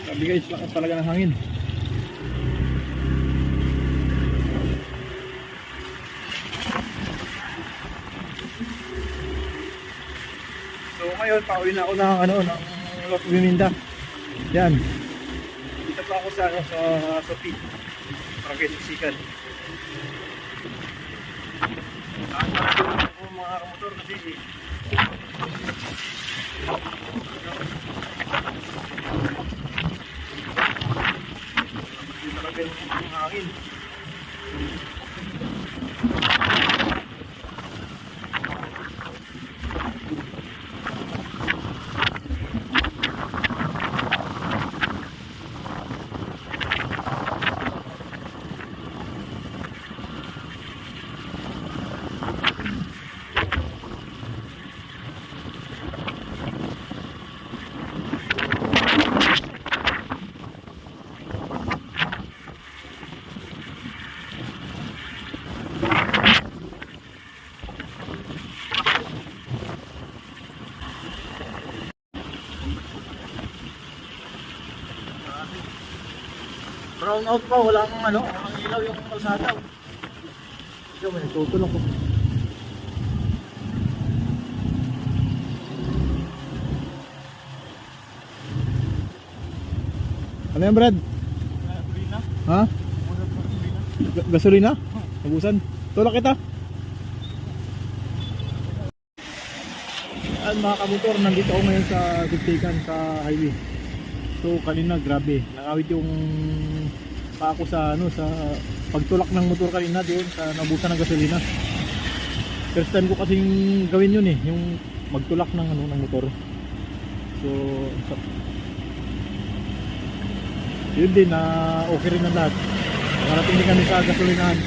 Sabi guys, lakas talaga ng hangin. So ngayon, pauwi na ako ng Los Biminda. Yan. Dito pa ako sa Sophie. Para kayo siksikan. Ako mga motor kasi dito talaga yung hangin. Brown out pa, wala kang ang ilaw yung kalsada. Ito, may nagtutulong ko. Ano yan, Brad? Gasolina. Ha? Gasolina? Nabusan? Tulak kita. Mga kamotor, nandito ako ngayon sa Gugtikan sa highway. So kanina grabe, nangawit yung pa ako sa sa pagtulak ng motor kanina doon sa nabusan ng gasolina. First time ko kasing gawin yun yung magtulak ng ng motor. So yun din na okay rin ang lahat. Nakarating din kami sa gasolinahan.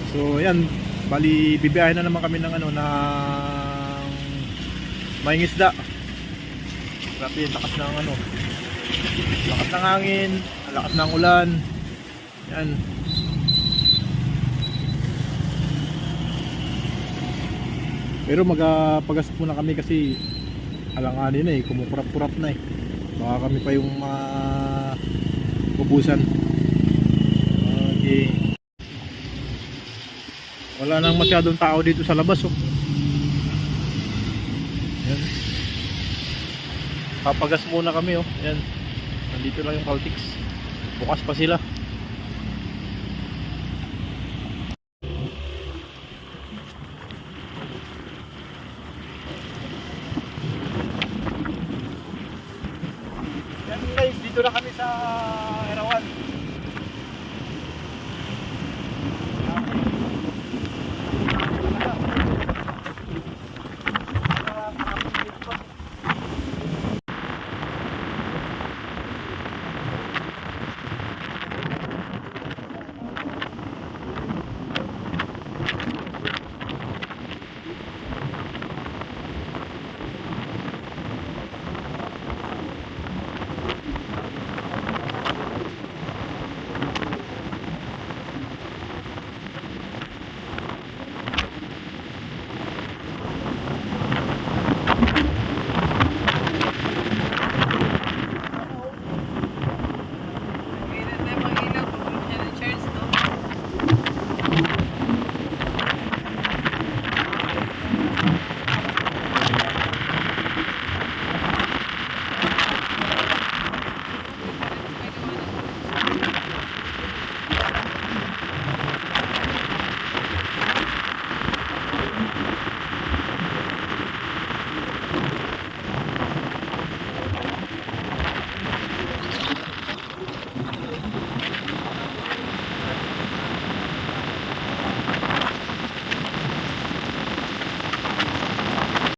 So yan, bali bibiyahin na naman kami ng ng Mayngisda. Grabe, lakas ng lakas ng hangin, lakas ng ulan. Yan. Pero magpagas muna kami kasi alanganin na kumupurap-purap na baka kami pa yung ubusan. Okay. Wala nang masyadong tao dito sa labas Yan. Papagas muna kami Yan. Nandito lang yung Caltex. Bukas pa sila. Yan guys, dito na kami sa Erawan.